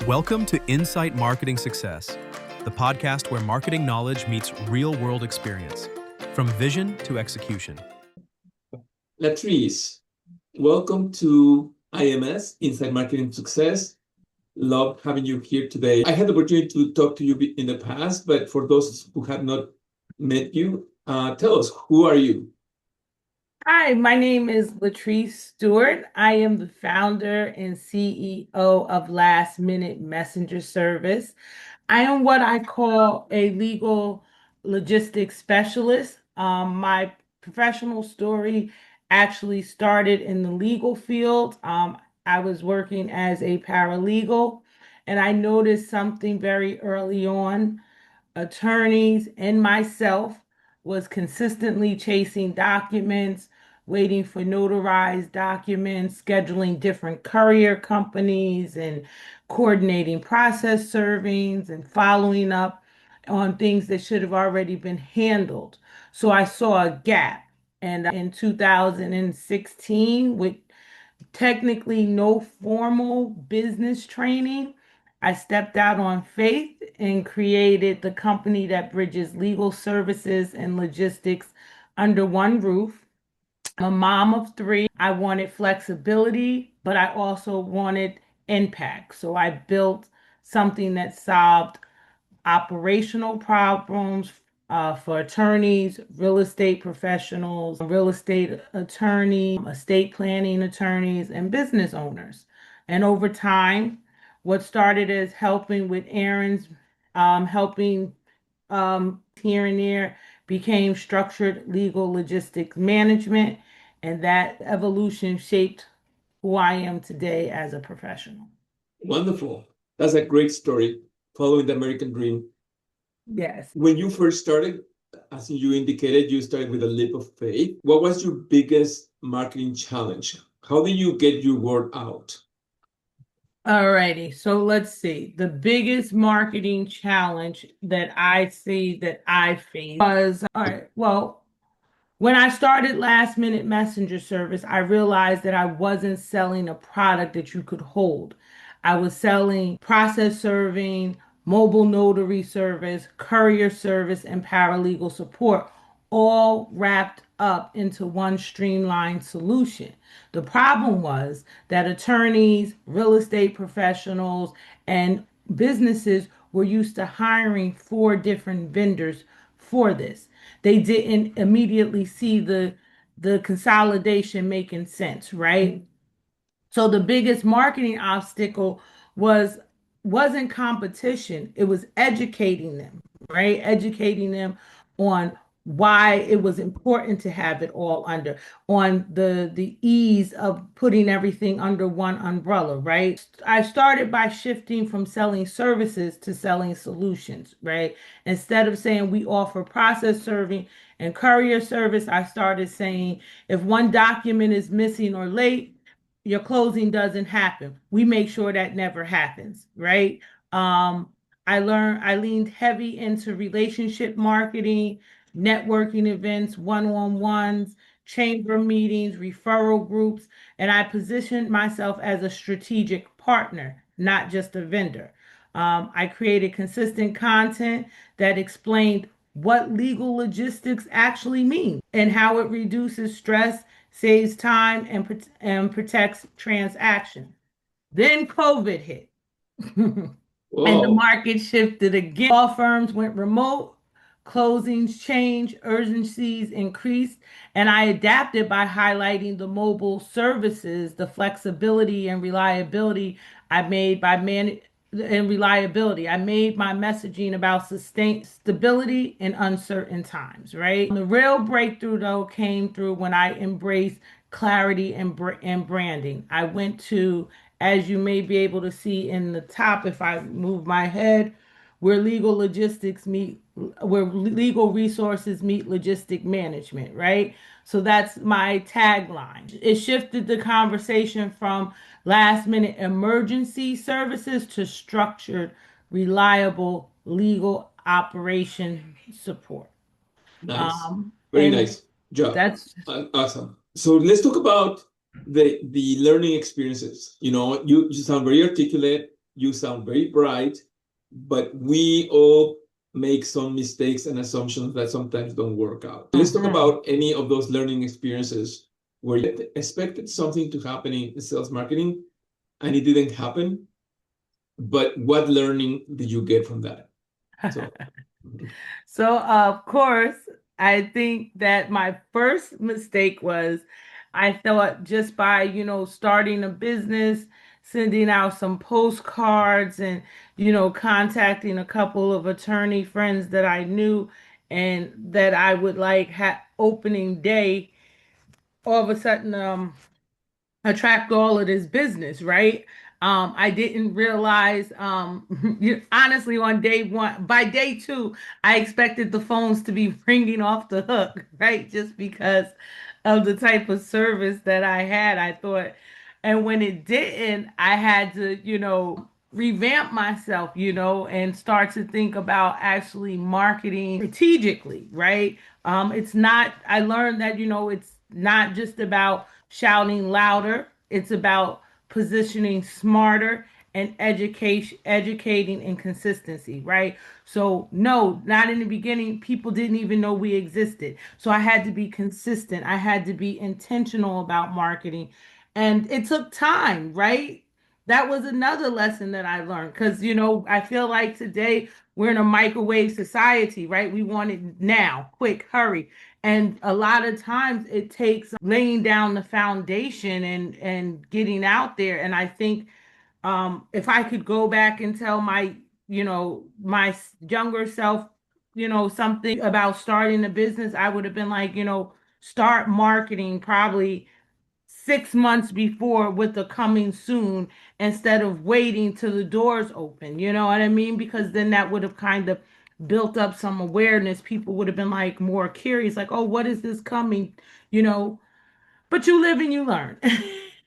Welcome to Insight Marketing Success, the podcast where marketing knowledge meets real-world experience, from vision to execution. Latrese, welcome to IMS, Insight Marketing Success. Love having you here today. I had the opportunity to talk to you in the past, but for those who have not met you, tell us, who are you? Hi, my name is Latrese Stewart. I am the founder and CEO of Last Minute Messenger Service. I am what I call a legal logistics specialist. My professional story actually started in the legal field. I was working as a paralegal, and I noticed something very early on. Attorneys and myself was consistently chasing documents, waiting for notarized documents, scheduling different courier companies, and coordinating process servings and following up on things that should have already been handled. So I saw a gap. And in 2016, with technically no formal business training, I stepped out on faith and created the company that bridges legal services and logistics under one roof. I'm a mom of three. I wanted flexibility, but I also wanted impact. So I built something that solved operational problems for attorneys, real estate professionals, real estate attorneys, estate planning attorneys, and business owners. And over time, what started as helping with errands, helping here and there, became structured legal logistics management. And that evolution shaped who I am today as a professional. Wonderful. That's a great story, following the American dream. Yes. When you first started, as you indicated, you started with a leap of faith. What was your biggest marketing challenge? How did you get your word out? Alrighty, so let's see. The biggest marketing challenge that I see that I faced was, when I started Last Minute Messenger Service, I realized that I wasn't selling a product that you could hold. I was selling process serving, mobile notary service, courier service, and paralegal support, all wrapped up into one streamlined solution. The problem was that attorneys, real estate professionals, and businesses were used to hiring 4 different vendors for this. They didn't immediately see the consolidation making sense, right? So the biggest marketing obstacle wasn't competition, it was educating them, right? Educating them on why it was important to have it all under, on the ease of putting everything under one umbrella, right? I started by shifting from selling services to selling solutions, right? Instead of saying we offer process serving and courier service, I started saying if one document is missing or late, your closing doesn't happen. We make sure that never happens, right? I leaned heavy into relationship marketing, networking events, one-on-ones, chamber meetings, referral groups, and I positioned myself as a strategic partner, not just a vendor. I created consistent content that explained what legal logistics actually means and how it reduces stress, saves time, and protects transactions. Then COVID hit. And the market shifted again. Law firms went remote, closings changed, urgencies increased, and I adapted by highlighting the mobile services, the flexibility and reliability I made by reliability. I made my messaging about stability in uncertain times, right? The real breakthrough, though, came through when I embraced clarity and branding. I went to, as you may be able to see in the top, if I move my head, where legal resources meet logistic management, right? So that's my tagline. It shifted the conversation from last minute emergency services to structured, reliable legal operation support. Nice. Very nice job. That's awesome. So let's talk about the learning experiences. You know, you sound very articulate. you sound very bright, but we all make some mistakes and assumptions that sometimes don't work out. Let's talk about any of those learning experiences where you expected something to happen in sales marketing and it didn't happen. But what learning did you get from that? So, of course, I think that my first mistake was I thought just by, starting a business, sending out some postcards and, contacting a couple of attorney friends that I knew and that I would like have opening day, all of a sudden, attract all of this business, right? I didn't realize, honestly, on day one, by day two, I expected the phones to be ringing off the hook, right? Just because of the type of service that I had, I thought. And when it didn't, I had to, revamp myself, and start to think about actually marketing strategically, right? I learned that, it's not just about shouting louder. It's about positioning smarter and educating and consistency, right? So no, not in the beginning. People didn't even know we existed. So I had to be consistent. I had to be intentional about marketing. And it took time, right? That was another lesson that I learned because, I feel like today we're in a microwave society, right? We want it now, quick, hurry. And a lot of times it takes laying down the foundation and getting out there. And I think if I could go back and tell my younger self, something about starting a business, I would have been like, start marketing probably 6 months before with the coming soon instead of waiting till the doors open. You know what I mean? Because then that would have kind of built up some awareness. People would have been like more curious, like, oh, what is this coming? You know, but you live and you learn.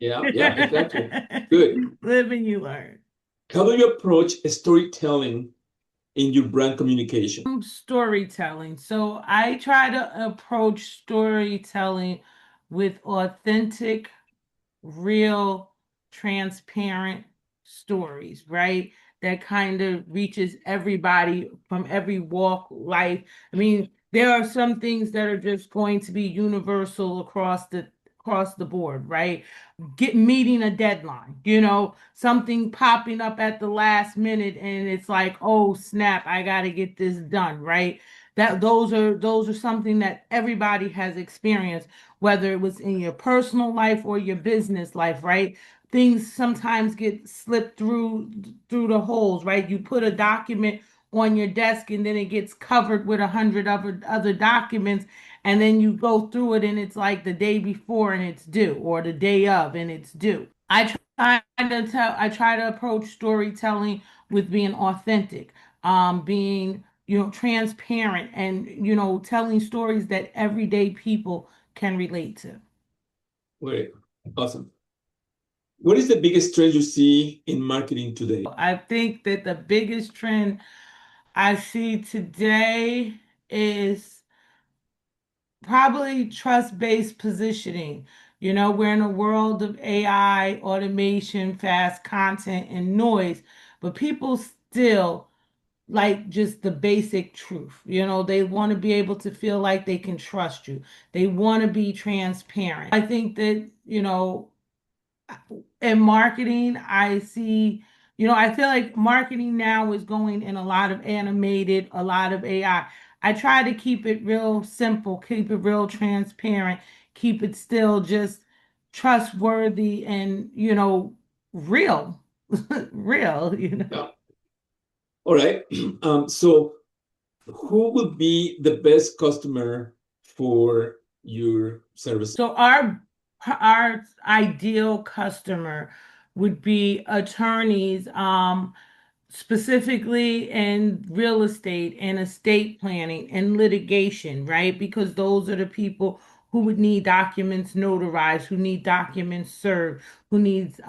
Yeah, exactly. Good. Live and you learn. How do you approach storytelling in your brand communication? Storytelling. So I try to approach storytelling with authentic, real, transparent stories, right? That kind of reaches everybody from every walk life. I mean, there are some things that are just going to be universal across the board, right? Meeting a deadline, something popping up at the last minute and it's like, oh snap, I got to get this done, right? Those are something that everybody has experienced, whether it was in your personal life or your business life, right? Things sometimes get slipped through the holes, right? You put a document on your desk and then it gets covered with 100 other documents, and then you go through it and it's like the day before and it's due, or the day of and it's due. I try to approach storytelling with being authentic, being transparent, and telling stories that everyday people can relate to. Great. Awesome. What is the biggest trend you see in marketing today? I think that the biggest trend I see today is probably trust-based positioning. We're in a world of AI, automation, fast content, and noise, but people still like just the basic truth. They want to be able to feel like they can trust you. They want to be transparent. I think that, in marketing, I feel like marketing now is going in a lot of animated, a lot of AI. I try to keep it real simple, keep it real transparent, keep it still just trustworthy and, real, real. Yeah. All right. So who would be the best customer for your service? So our ideal customer would be attorneys, specifically in real estate and estate planning and litigation, right? Because those are the people who would need documents notarized, who need documents served, who needs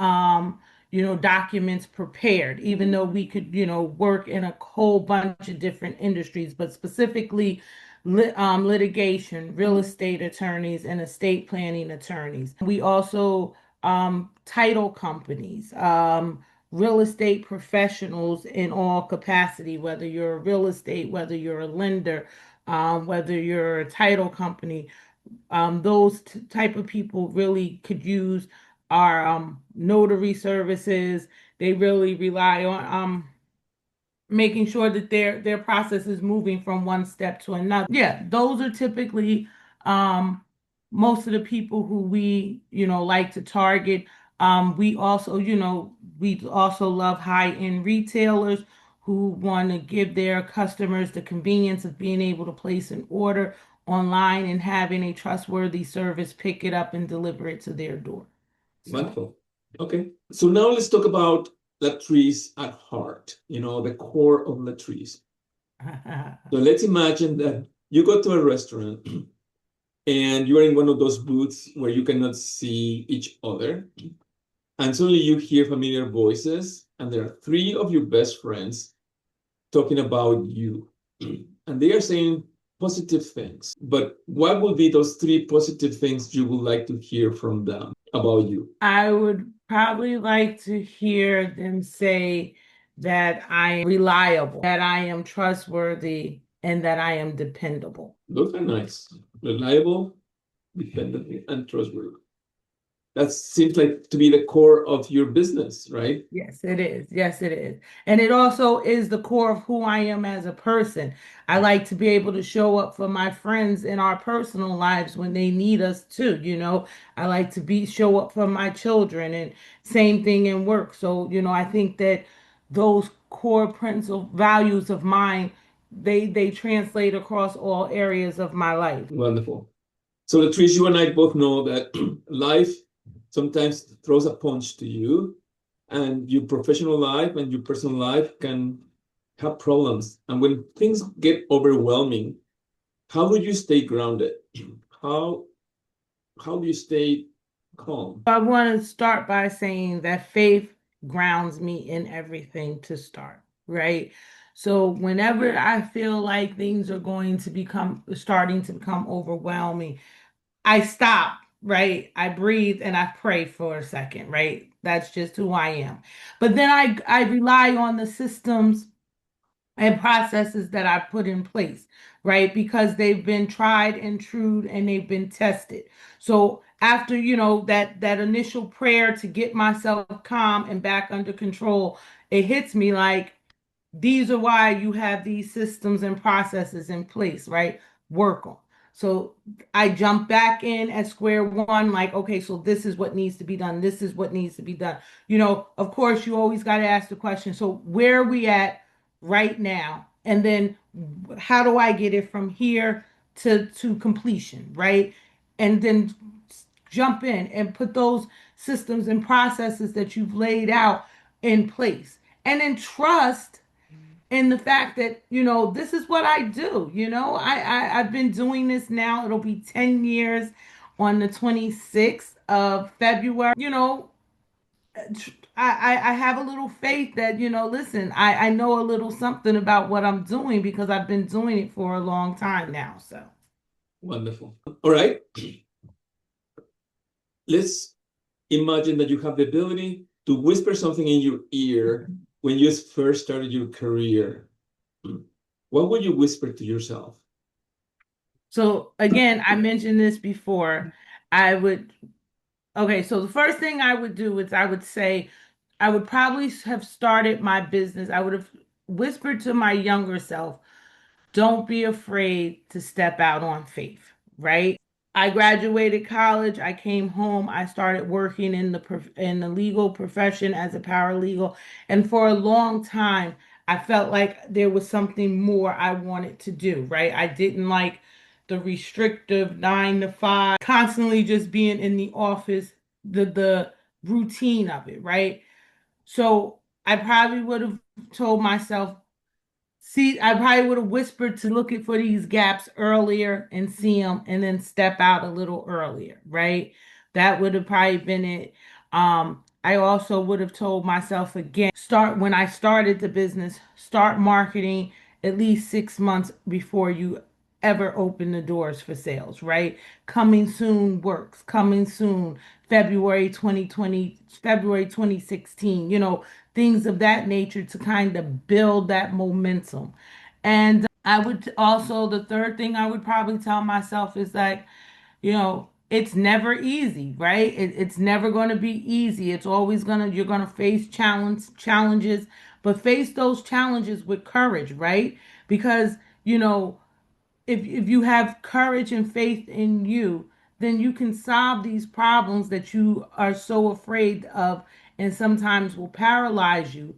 documents prepared, even though we could, work in a whole bunch of different industries, but specifically litigation, real estate attorneys, and estate planning attorneys. We also title companies, real estate professionals in all capacity, whether you're a real estate, whether you're a lender, whether you're a title company. Those type of people really could use our notary services. They really rely on making sure that their process is moving from one step to another. Yeah, those are typically um most of the people who we, like to target. We also, we also love high-end retailers who want to give their customers the convenience of being able to place an order online and having a trustworthy service pick it up and deliver it to their door. Wonderful. Okay. So now let's talk about Latrese at heart, the core of Latrese. So let's imagine that you go to a restaurant and you're in one of those booths where you cannot see each other. And suddenly you hear familiar voices, and there are three of your best friends talking about you. And they are saying positive things. But what would be those three positive things you would like to hear from them about you? I would probably like to hear them say that I am reliable, that I am trustworthy, and that I am dependable. Those are nice. Reliable, dependable, and trustworthy. That seems like to be the core of your business, right? Yes, it is. Yes, it is. And it also is the core of who I am as a person. I like to be able to show up for my friends in our personal lives when they need us too, I like to show up for my children, and same thing in work. So, I think that those core principal values of mine, they translate across all areas of my life. Wonderful. So Latrice, you and I both know that life sometimes throws a punch to you, and your professional life and your personal life can have problems. And when things get overwhelming, how do you stay grounded? How do you stay calm? I want to start by saying that faith grounds me in everything to start, right? So whenever I feel like things are starting to become overwhelming, I stop, right? I breathe and I pray for a second, right? That's just who I am. But then I rely on the systems and processes that I put in place, right? Because they've been tried and true and they've been tested. So after, that initial prayer to get myself calm and back under control, it hits me like, these are why you have these systems and processes in place, right? Work on. So I jump back in at square one, like, okay, so this is what needs to be done. This is what needs to be done. Of course, you always got to ask the question. So where are we at right now? And then how do I get it from here to completion, right? And then jump in and put those systems and processes that you've laid out in place. And then trust in the fact that, this is what I do. I've been doing this now. It'll be 10 years on the 26th of February. I have a little faith that, listen, I know a little something about what I'm doing because I've been doing it for a long time now. So Wonderful. All right. Let's imagine that you have the ability to whisper something in your ear when you first started your career. What would you whisper to yourself? So again, I mentioned this before. So the first thing I would do is I would say, I would probably have started my business. I would have whispered to my younger self, don't be afraid to step out on faith, right? I graduated college. I came home. I started working in the legal profession as a paralegal, and for a long time, I felt like there was something more I wanted to do. Right? I didn't like the restrictive 9 to 5, constantly just being in the office, the routine of it. Right? So I probably would have told myself, see, I probably would have whispered to look for these gaps earlier and see them and then step out a little earlier, right? That would have probably been it. I also would have told myself again, start when I started the business, start marketing at least 6 months before you ever open the doors for sales, right? Coming soon works, coming soon, February 2020, February 2016, things of that nature to kind of build that momentum. And I would also, the third thing I would probably tell myself is like, it's never easy, right? It's never going to be easy. It's always you're going to face challenges, but face those challenges with courage, right? Because, if you have courage and faith in you, then you can solve these problems that you are so afraid of and sometimes will paralyze you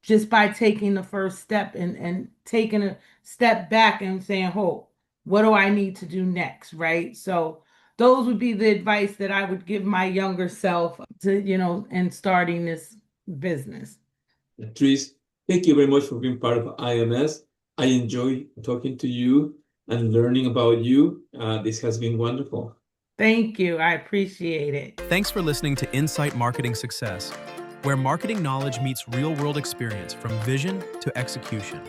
just by taking the first step and taking a step back and saying, "Oh, what do I need to do next?" Right? So those would be the advice that I would give my younger self to, in starting this business. Latrese, thank you very much for being part of IMS. I enjoy talking to you and learning about you. This has been wonderful. Thank you. I appreciate it. Thanks for listening to Insight Marketing Success, where marketing knowledge meets real-world experience from vision to execution.